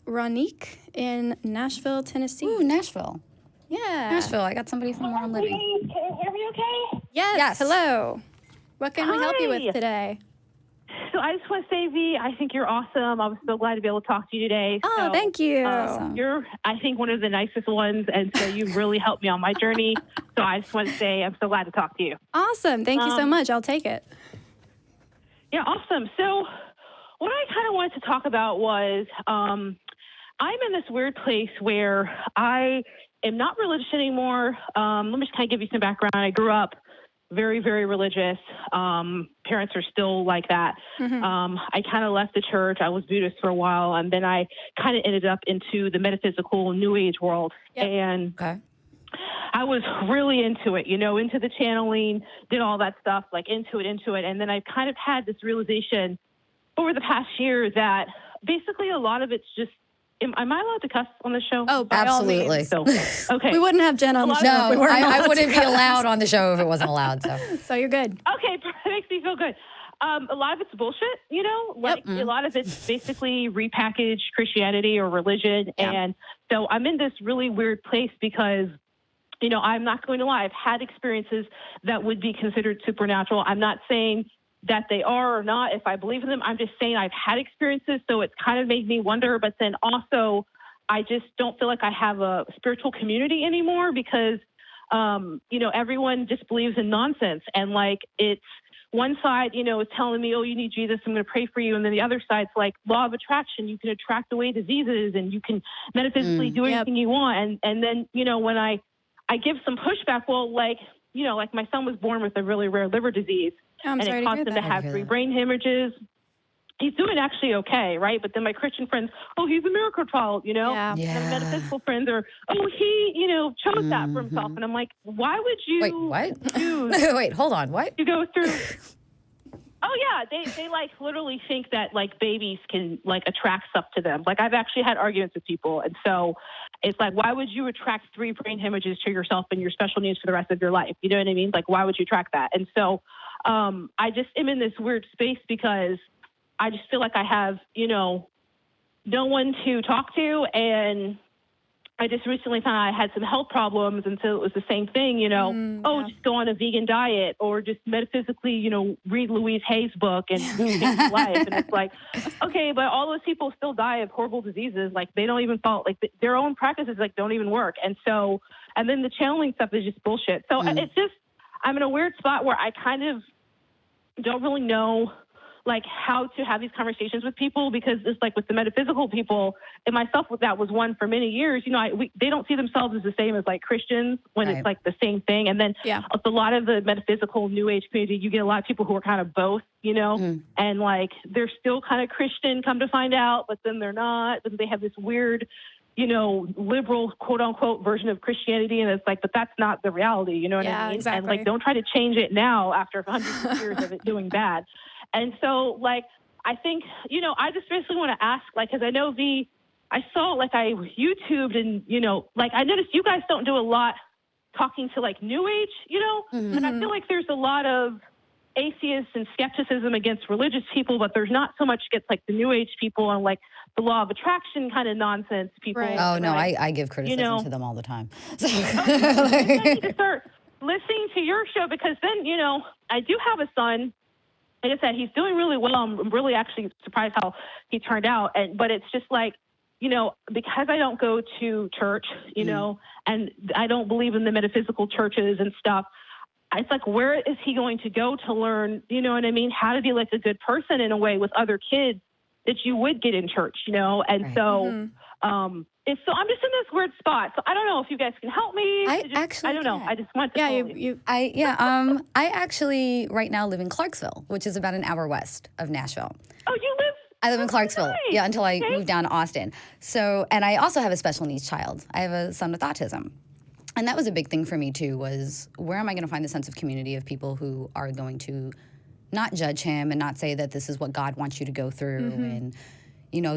Ronique in Nashville, Tennessee. Ooh, Nashville. Yeah. Nashville. I got somebody from where I'm living. Can you hear me okay? Yes. Hello. What can we help you with today? So I just want to say, V, I think you're awesome. I was so glad to be able to talk to you today. Oh, thank you. You're, I think, one of the nicest ones, and so you've really helped me on my journey. So I just want to say I'm so glad to talk to you. Awesome. Thank you so much. I'll take it. Yeah, awesome. So what I kind of wanted to talk about was I'm in this weird place where I am not religious anymore. Let me just kind of give you some background. I grew up very, very religious. Parents are still like that. I kind of left the church. I was Buddhist for a while, and then I kind of ended up into the metaphysical New Age world. Yep. And I was really into it, into the channeling, did all that stuff, like into it. And then I kind of had this realization over the past year that basically a lot of it's just, am I allowed to cuss on the show? Oh, by absolutely. all means. So, okay. We wouldn't have Jen on the show. No, if we weren't I wouldn't to be allowed on the show if it wasn't allowed. So you're good. Okay, it makes me feel good. A lot of it's bullshit, a lot of it's basically repackaged Christianity or religion. Yeah. And so I'm in this really weird place because, I'm not going to lie. I've had experiences that would be considered supernatural. I'm not saying that they are or not if I believe in them. I'm just saying I've had experiences, so it's kind of made me wonder. But then also, I just don't feel like I have a spiritual community anymore because, everyone just believes in nonsense. And like it's one side, is telling me, oh, you need Jesus, I'm going to pray for you. And then the other side's like law of attraction. You can attract away diseases and you can metaphysically do anything you want. And then, when I give some pushback, well, like my son was born with a really rare liver disease. I'm and sorry it to caused hear him that. to have 3 brain hemorrhages. He's doing actually okay, right? But then my Christian friends, oh, he's a miracle child, Yeah. And the metaphysical friends are, oh, he, chose that for himself. And I'm like, why would you Wait, what? choose Wait, hold on. What? to go through? Oh, yeah. They like literally think that like babies can like attract stuff to them. Like I've actually had arguments with people. And so it's like, why would you attract 3 brain hemorrhages to yourself and your special needs for the rest of your life? You know what I mean? Like, why would you attract that? And so I just am in this weird space because I just feel like I have, no one to talk to. And I just recently found out I had some health problems. And so it was the same thing, just go on a vegan diet or just metaphysically, read Louise Hay's book and change life. And it's like, okay, but all those people still die of horrible diseases. Like they don't even follow, like their own practices, like don't even work. And so, and then the channeling stuff is just bullshit. So it's just, I'm in a weird spot where I kind of don't really know like how to have these conversations with people because it's like with the metaphysical people and myself, that was one for many years, they don't see themselves as the same as like Christians when it's like the same thing. And then a lot of the metaphysical New Age community, you get a lot of people who are kind of both, and like they're still kind of Christian, come to find out, but then they're not. And they have this weird, liberal quote unquote version of Christianity. And it's like, but that's not the reality. You know what I mean? Exactly. And like, don't try to change it now after hundreds of years of it doing bad. And so, like, I think, I just basically want to ask, like, because I know I saw, like, I YouTubed and, like, I noticed you guys don't do a lot talking to, like, New Age, and I feel like there's a lot of atheists and skepticism against religious people, but there's not so much against, like, the New Age people and, like, the law of attraction kind of nonsense people. Right. Oh, no, I give criticism to them all the time. So. I need to start listening to your show because then, I do have a son. Like I said, he's doing really well. I'm really actually surprised how he turned out. But it's just like, because I don't go to church, and I don't believe in the metaphysical churches and stuff, it's like, where is he going to go to learn, you know what I mean, how to be like a good person in a way with other kids that you would get in church, And so so I'm just in this weird spot. So I don't know if you guys can help me. I don't know. I just want to. I actually right now live in Clarksville, which is about an hour west of Nashville. Oh, you live? I live in Clarksville. Nice. Yeah, until I moved down to Austin. So, and I also have a special needs child. I have a son with autism. And that was a big thing for me too, was where am I going to find the sense of community of people who are going to not judge him and not say that this is what God wants you to go through and,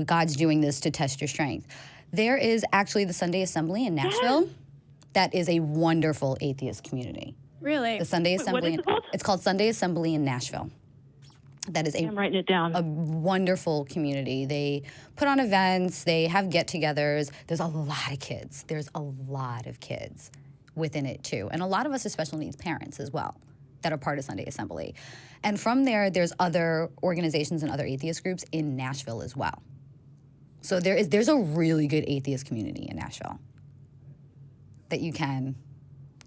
God's doing this to test your strength. There is actually the Sunday Assembly in Nashville that is a wonderful atheist community. Really? The Sunday Assembly. What is it called? It's called Sunday Assembly in Nashville. that is I'm writing it down. a wonderful community. They put on events, they have get-togethers. There's a lot of kids. There's a lot of kids within it too. And a lot of us are special needs parents as well that are part of Sunday Assembly. And from there, there's other organizations and other atheist groups in Nashville as well. So there's a really good atheist community in Nashville that you can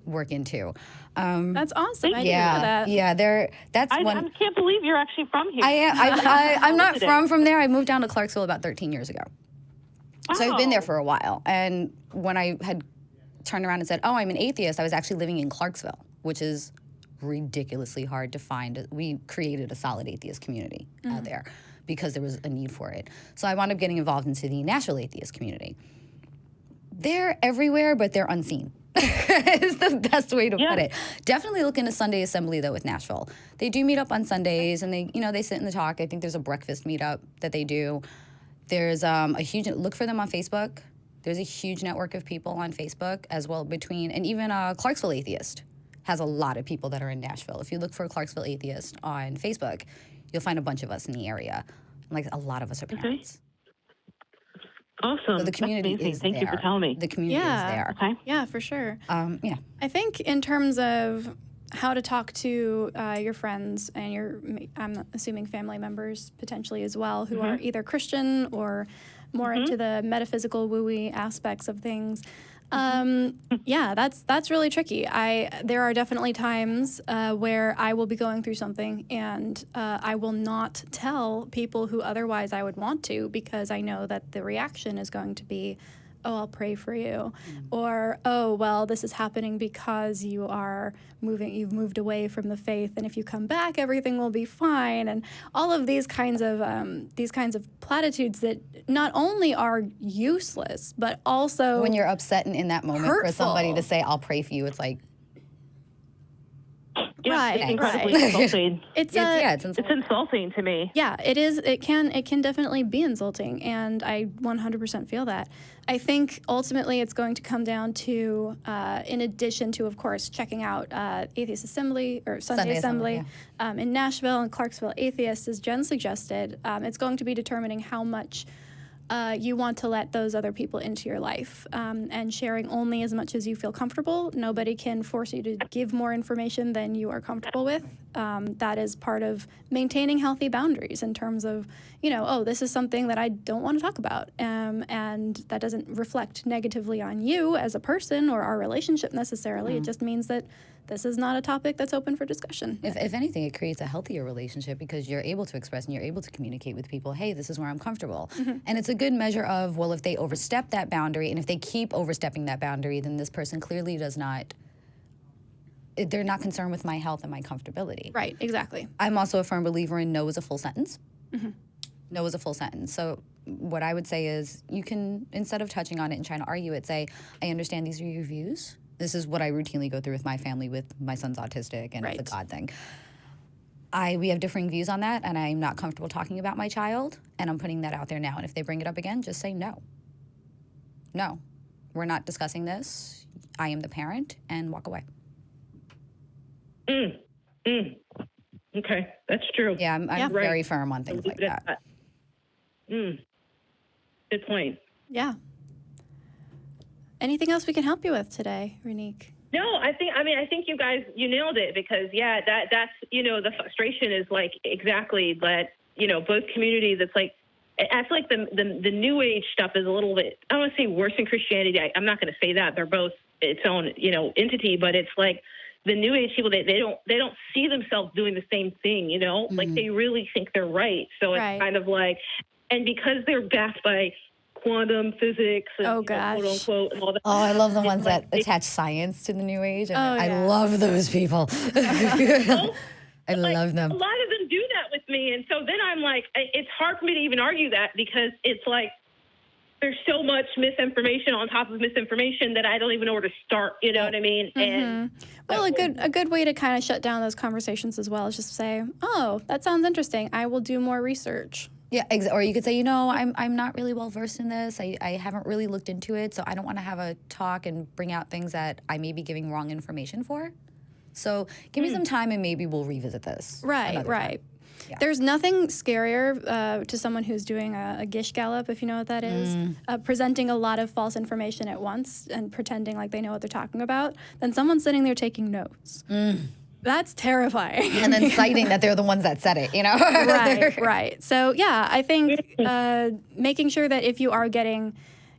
work into. That's awesome. I didn't know Yeah, that. yeah. I one. can't believe you're actually from here. I am. I'm not from there. I moved down to Clarksville about 13 years ago. So I've been there for a while. And when I had turned around and said, oh, I'm an atheist, I was actually living in Clarksville, which is ridiculously hard to find. We created a solid atheist community out there because there was a need for it. So I wound up getting involved into the Nashville atheist community. They're everywhere, but they're unseen. Is the best way to put it. Definitely look into Sunday Assembly though with Nashville. They do meet up on Sundays, and they sit in the talk. I think there's a breakfast meetup that they do. There's a huge look for them on Facebook. There's a huge network of people on Facebook as well and even Clarksville Atheist has a lot of people that are in Nashville. If you look for Clarksville Atheist on Facebook, you'll find a bunch of us in the area. Like a lot of us are parents. Awesome. So the community is Thank there. you for telling me. The community is there. Okay. Yeah, for sure. Yeah. I think in terms of how to talk to your friends and I'm assuming family members potentially as well, who are either Christian or more into the metaphysical woo-y aspects of things. Yeah, that's really tricky. There are definitely times where I will be going through something and I will not tell people who otherwise I would want to, because I know that the reaction is going to be, oh, I'll pray for you, or, oh, well, this is happening because you've moved away from the faith, and if you come back, everything will be fine, and all of these kinds of platitudes that not only are useless, but also when you're upset and in that moment for somebody to say, I'll pray for you, it's like, Yeah, Right, it's incredibly right. insulting. it's it's It's insulting to me. Yeah, it is. It can definitely be insulting, and I 100% feel that. I think ultimately it's going to come down to, in addition to, of course, checking out Atheist Assembly or Sunday Assembly in Nashville and Clarksville Atheists, as Jen suggested, it's going to be determining how much you want to let those other people into your life, and sharing only as much as you feel comfortable. Nobody can force you to give more information than you are comfortable with. That is part of maintaining healthy boundaries in terms of, oh, this is something that I don't want to talk about, and that doesn't reflect negatively on you as a person or our relationship necessarily. It just means that this is not a topic that's open for discussion. If anything, it creates a healthier relationship because you're able to express and you're able to communicate with people, hey, this is where I'm comfortable. And it's a good measure of, well, if they overstep that boundary, and if they keep overstepping that boundary, then this person clearly they're not concerned with my health and my comfortability. Right, exactly. I'm also a firm believer in no is a full sentence. No is a full sentence. So what I would say is you can, instead of touching on it and trying to argue it, say, I understand these are your views. This is what I routinely go through with my family, with my son's autistic, and it's a God thing. We have differing views on that, and I'm not comfortable talking about my child, and I'm putting that out there now. And if they bring it up again, just say no. No, we're not discussing this. I am the parent, and walk away. Okay, that's true. Yeah, I'm very firm on things like that. Good point. Yeah. Anything else we can help you with today, Ronique? No, I think you guys, you nailed it, because that's, the frustration is like exactly that, both communities, it's like, I feel like the new age stuff is a little bit, I don't want to say worse than Christianity. I'm not going to say that. They're both its own, entity, but it's like the new age people, they don't see themselves doing the same thing, like they really think they're right. So it's kind of like, and because they're backed by quantum physics and quote unquote and all that. Oh, I love the ones that attach science to the new age. And I love those people. I love them. A lot of them do that with me, and so then I'm like, it's hard for me to even argue that, because it's like there's so much misinformation on top of misinformation that I don't even know where to start. You know what I mean? And well, a good way to kind of shut down those conversations as well is just say, oh, that sounds interesting. I will do more research. Yeah, or you could say, I'm not really well versed in this. I haven't really looked into it, so I don't want to have a talk and bring out things that I may be giving wrong information for. So give me some time and maybe we'll revisit this. Right. Time. There's nothing scarier to someone who's doing a Gish Gallop, if you know what that is, presenting a lot of false information at once and pretending like they know what they're talking about, than someone sitting there taking notes. That's terrifying. And then citing that they're the ones that said it, you know? Right. So, yeah, I think making sure that if you are getting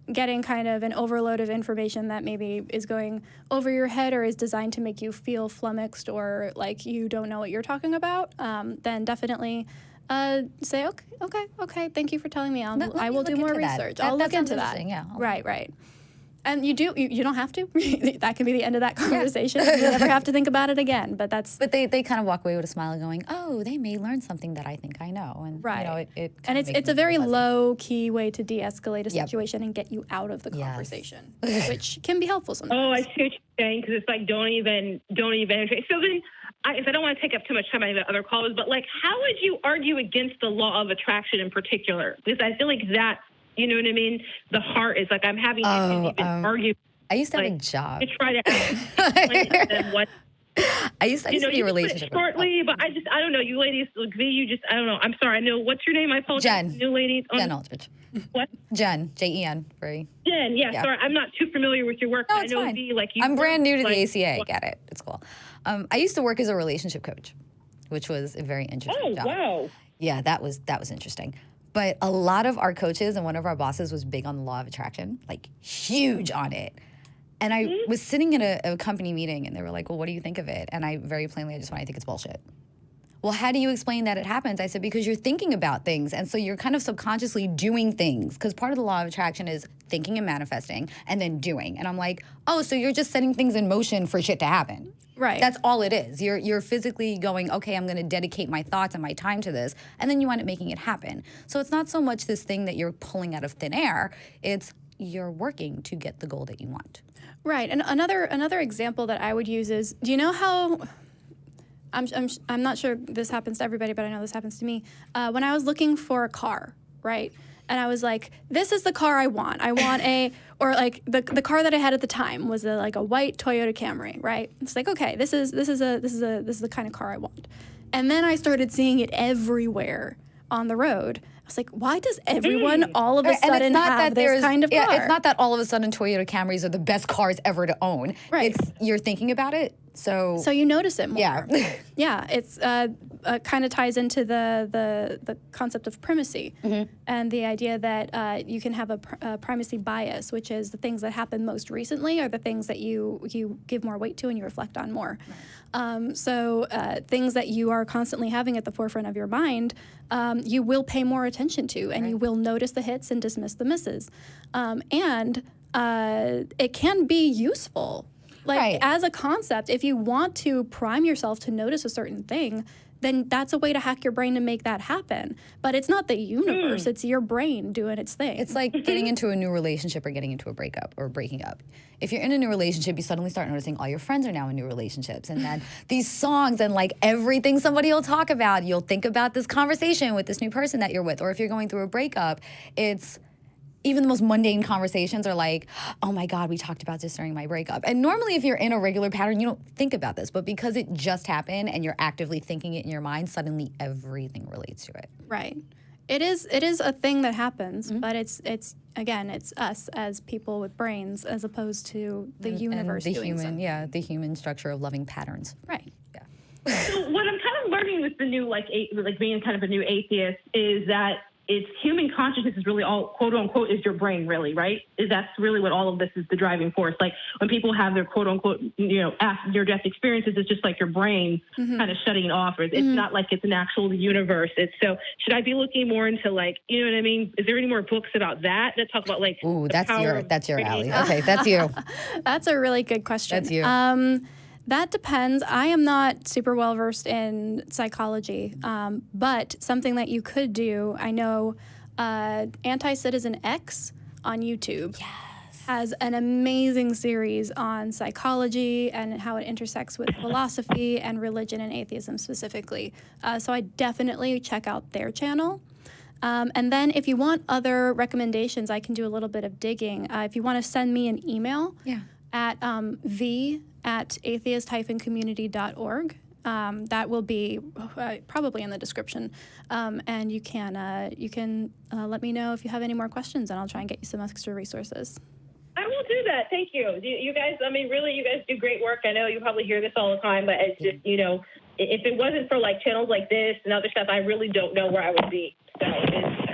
kind of an overload of information that maybe is going over your head or is designed to make you feel flummoxed or like you don't know what you're talking about, then definitely say, okay, thank you for telling me. I will do more research. I'll look into that. Yeah. Right. And you don't have to. That can be the end of that conversation. You never have to think about it again. But they kind of walk away with a smile going, oh, they may learn something that I think I know. And right. You know, it and it's a very low key way to de-escalate a situation and get you out of the conversation, which can be helpful sometimes. Oh, I see what you're saying, because it's like don't even. So then, I don't want to take up too much time on the other callers, but like, how would you argue against the law of attraction in particular? Because I feel like that. You know what I mean? The heart is like I'm having to even argue. I used to have a job. To try to explain them what. I used to be a relationship. Shortly, but I don't know. You ladies, I don't know. I'm sorry. I know. What's your name? I apologize. Jen. New ladies. Jen Aldrich. What? Jen. Jen. Jen. Yeah. Sorry. I'm not too familiar with your work. No, I know fine. I'm brand new to the ACA. Get it. It's cool. I used to work as a relationship coach, which was a very interesting job. Wow. Yeah, that was interesting. But a lot of our coaches and one of our bosses was big on the law of attraction, like huge on it. And I was sitting in a company meeting and they were like, well, what do you think of it? And I very plainly, I think it's bullshit. Well, how do you explain that it happens? I said, because you're thinking about things. And so you're kind of subconsciously doing things, because part of the law of attraction is thinking and manifesting and then doing. And I'm like, oh, so you're just setting things in motion for shit to happen. Right. That's all it is. You're physically going, okay, I'm going to dedicate my thoughts and my time to this, and then you wind up making it happen. So it's not so much this thing that you're pulling out of thin air. It's you're working to get the goal that you want. Right. And another example that I would use is, do you know how I'm not sure this happens to everybody, but I know this happens to me. When I was looking for a car, right? And I was like, this is the car I want. I want the car that I had at the time was a white Toyota Camry, right? It's like, okay, this is the kind of car I want. And then I started seeing it everywhere on the road. I was like, why does everyone all of a sudden have this kind of car? Yeah, it's not that all of a sudden Toyota Camrys are the best cars ever to own. Right. It's you're thinking about it, so you notice it more. Yeah. Yeah, it's kind of ties into the concept of primacy and the idea that you can have a primacy bias, which is the things that happen most recently are the things that you give more weight to and you reflect on more. So things that you are constantly having at the forefront of your mind, you will pay more attention to, and you will notice the hits and dismiss the misses. And it can be useful. As a concept, if you want to prime yourself to notice a certain thing, then that's a way to hack your brain to make that happen. But it's not the universe, it's your brain doing its thing. It's like getting into a new relationship or getting into a breakup or breaking up. If you're in a new relationship, you suddenly start noticing all your friends are now in new relationships. And then these songs and everything somebody will talk about, you'll think about this conversation with this new person that you're with. Or if you're going through a breakup, it's even the most mundane conversations are like, oh my God, we talked about this during my breakup. And normally if you're in a regular pattern, you don't think about this. But because it just happened and you're actively thinking it in your mind, suddenly everything relates to it. Right. It is a thing that happens, but it's us as people with brains as opposed to the universe and the doing something. Yeah, the human structure of loving patterns. Right. Yeah. So what I'm kind of learning with the new, being kind of a new atheist, is that it's human consciousness is really all, quote unquote, is your brain, really, right? That's really what all of this is, the driving force. Like when people have their quote unquote, near-death experiences, it's just like your brain kind of shutting it off. It's not like it's an actual universe. So should I be looking more into you know what I mean? Is there any more books about that talk about Ooh, that's your alley. Okay, that's you. That's a really good question. That's you. That depends. I am not super well versed in psychology, but something that you could do, I know Anti-Citizen X on YouTube has an amazing series on psychology and how it intersects with philosophy and religion and atheism specifically. So I definitely check out their channel. And then if you want other recommendations, I can do a little bit of digging. If you want to send me an email at atheist-community.org, that will be probably in the description. And you can let me know if you have any more questions, and I'll try and get you some extra resources. I will do that. Thank you. You guys, I mean, really, you guys do great work. I know you probably hear this all the time, but it's just, you know, if it wasn't for like channels like this and other stuff, I really don't know where I would be. So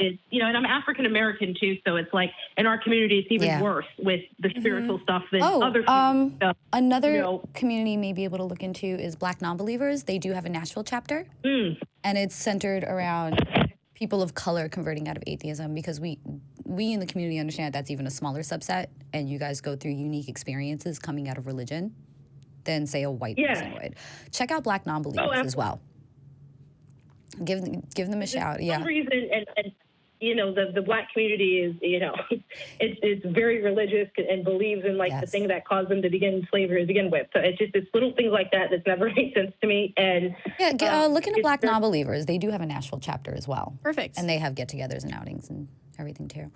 it's you know, and I'm African American too, so it's like in our community, it's even worse with the spiritual stuff than other stuff. Another community you may be able to look into is Black Nonbelievers. They do have a Nashville chapter, and it's centered around people of color converting out of atheism, because we in the community understand that's even a smaller subset, and you guys go through unique experiences coming out of religion than, say, a white person would. Check out Black Nonbelievers as well. Give them a shout. For some reason, and you know, the Black community is, you know, it's very religious and believes in like the thing that caused them to begin slavery to begin with. So it's just it's little things like that that's never made sense to me. And look into Black Nonbelievers. They do have a Nashville chapter as well. Perfect. And they have get-togethers and outings and everything too.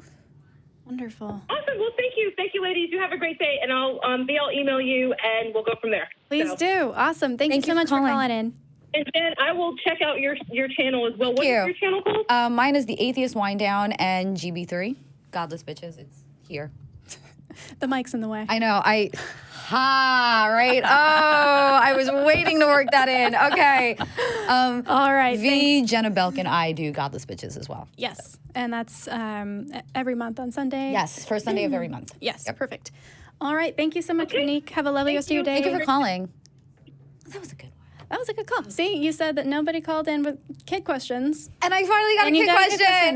Wonderful. Awesome. Well, thank you, ladies. You have a great day, and I'll email you, and we'll go from there. Please do. Awesome. Thank you so much for calling in. And then I will check out your channel as well. What is your channel called? Mine is the Atheist Wind Down and GB3. Godless Bitches. It's here. The mic's in the way. I know. Right? Oh, I was waiting to work that in. Okay. All right. Jenna Belk and I do Godless Bitches as well. Yes. And that's every month on Sunday. Yes. First Sunday of every month. Yes. Yep. Perfect. All right. Thank you so much, Ronique. Have a lovely rest of your day. Thank you for calling. That was a good one. That was a good call. See, you said that nobody called in with kid questions. And I finally got a kid question.